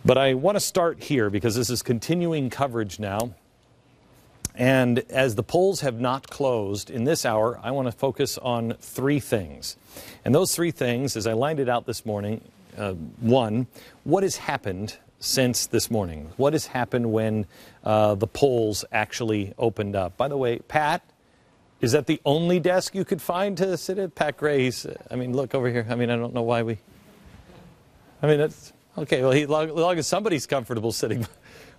But I want to start here because this is continuing coverage now. And as the polls have not closed in this hour, I want to focus on three things. And those three things, as I lined it out this morning, one, what has happened since this morning? What has happened when the polls actually opened up? By the way, Pat, is that the only desk you could find to sit at? Pat Gray, I mean, look over here. I mean, I don't know why that's, okay, well, as long as somebody's comfortable sitting.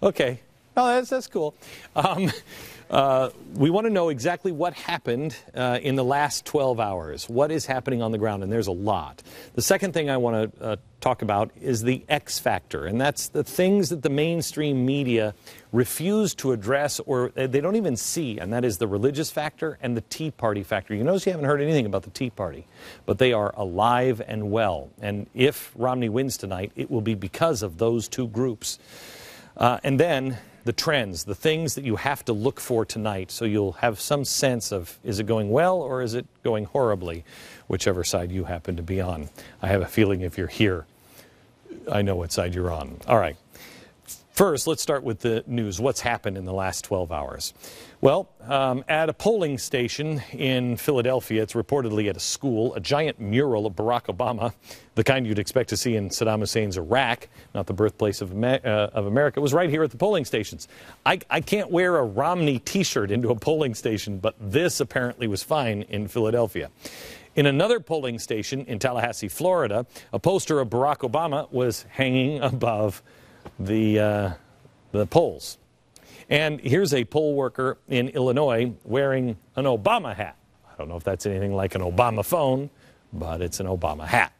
Okay. Oh, that's cool. We want to know exactly what happened in the last 12 hours. What is happening on the ground? And there's a lot. The second thing I want to talk about is the X factor. And that's the things that the mainstream media refuse to address or they don't even see. And that is the religious factor and the Tea Party factor. You notice you haven't heard anything about the Tea Party. But they are alive and well. And if Romney wins tonight, it will be because of those two groups. And then the trends, the things that you have to look for tonight so you'll have some sense of, is it going well or is it going horribly, whichever side you happen to be on. I have a feeling if you're here, I know what side you're on. All right. First, let's start with the news. What's happened in the last 12 hours? Well, at a polling station in Philadelphia, it's reportedly at a school, a giant mural of Barack Obama, the kind you'd expect to see in Saddam Hussein's Iraq, not the birthplace of America, was right here at the polling stations. I can't wear a Romney T-shirt into a polling station, but this apparently was fine in Philadelphia. In another polling station in Tallahassee, Florida, a poster of Barack Obama was hanging above the polls. And here's a poll worker in Illinois wearing an Obama hat. I don't know if that's anything like an Obama phone, but it's an Obama hat.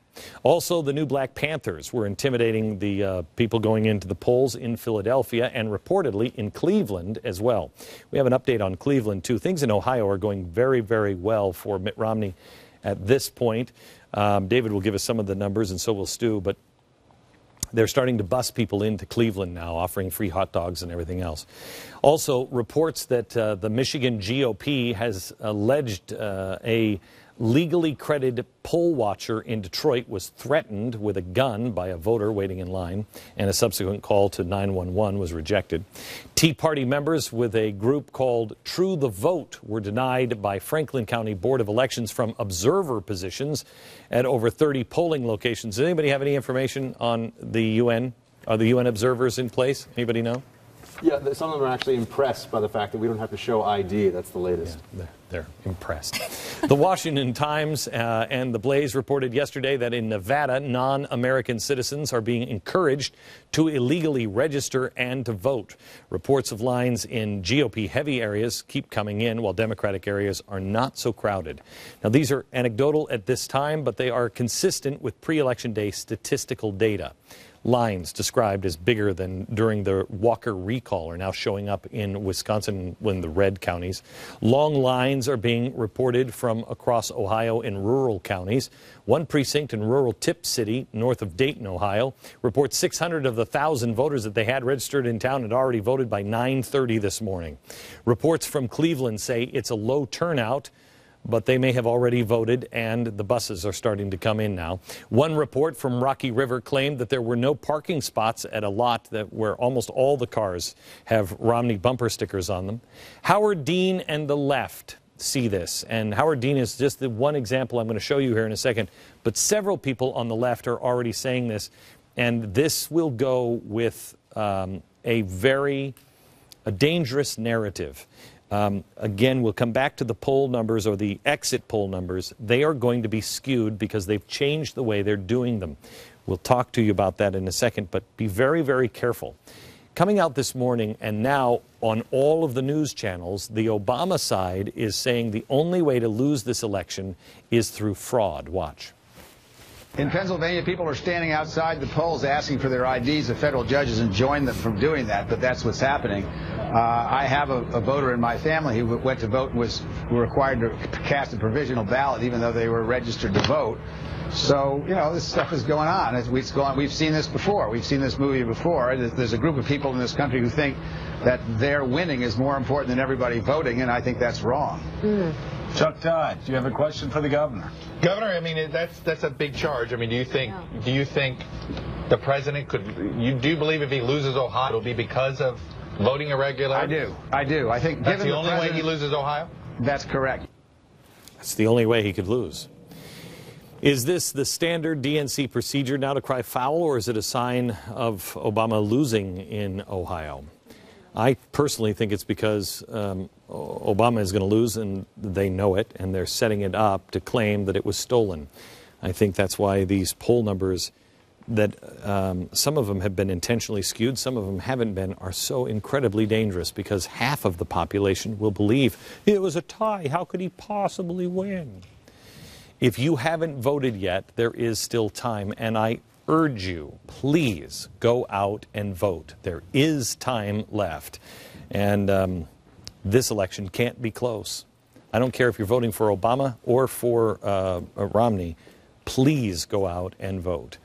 Also, the new Black Panthers were intimidating the people going into the polls in Philadelphia and reportedly in Cleveland as well. We have an update on Cleveland, too. Things in Ohio are going very, very well for Mitt Romney at this point. David will give us some of the numbers, and so will Stu, but they're starting to bus people into Cleveland now, offering free hot dogs and everything else. Also, reports that the Michigan GOP has alleged a legally credited poll watcher in Detroit was threatened with a gun by a voter waiting in line, and a subsequent call to 911 was rejected. Tea Party members with a group called True the Vote were denied by Franklin County Board of Elections from observer positions at over 30 polling locations. Does anybody have any information on the UN? Are the UN observers in place? Anybody know? Yeah, some of them are actually impressed by the fact that we don't have to show ID. That's the latest. Yeah, they're impressed. The Washington Times and The Blaze reported yesterday that in Nevada, non-American citizens are being encouraged to illegally register and to vote. Reports of lines in GOP-heavy areas keep coming in, while Democratic areas are not so crowded. Now, these are anecdotal at this time, but they are consistent with pre-election day statistical data. Lines described as bigger than during the Walker recall are now showing up in Wisconsin in the red counties. Long lines are being reported from across Ohio in rural counties. One precinct in rural Tip City, north of Dayton, Ohio, reports 600 of the 1,000 voters that they had registered in town had already voted by 9:30 this morning. Reports from Cleveland say it's a low turnout, but they may have already voted, and the buses are starting to come in now. One report from Rocky River claimed that there were no parking spots at a lot where almost all the cars have Romney bumper stickers on them. Howard Dean and the left see this, and Howard Dean is just the one example I'm going to show you here in a second, but several people on the left are already saying this, and this will go with a dangerous narrative. Again, we'll come back to the poll numbers or the exit poll numbers. They are going to be skewed because they've changed the way they're doing them. We'll talk to you about that in a second, but be very, very careful. Coming out this morning and now on all of the news channels, the Obama side is saying the only way to lose this election is through fraud. Watch. In Pennsylvania, people are standing outside the polls asking for their IDs. The federal judges enjoined them from doing that, but that's what's happening. I have a voter in my family who went to vote and was required to cast a provisional ballot even though they were registered to vote. So, you know, this stuff is going on. We've seen this before. We've seen this movie before. There's a group of people in this country who think that their winning is more important than everybody voting, and I think that's wrong. Chuck Todd, do you have a question for the governor? Governor, I mean, that's a big charge. I mean, do you think the president could? You do believe if he loses Ohio, it'll be because of voting irregularities? I do. I think that's given the only way he loses Ohio? That's correct. That's the only way he could lose. Is this the standard DNC procedure now to cry foul, or is it a sign of Obama losing in Ohio? I personally think it's because Obama is going to lose, and they know it, and they're setting it up to claim that it was stolen. I think that's why these poll numbers that some of them have been intentionally skewed, some of them haven't been, are so incredibly dangerous, because half of the population will believe it was a tie. How could he possibly win? If you haven't voted yet, there is still time, and I urge you, please go out and vote. There is time left, and this election can't be close. I don't care if you're voting for Obama or for Romney. Please go out and vote.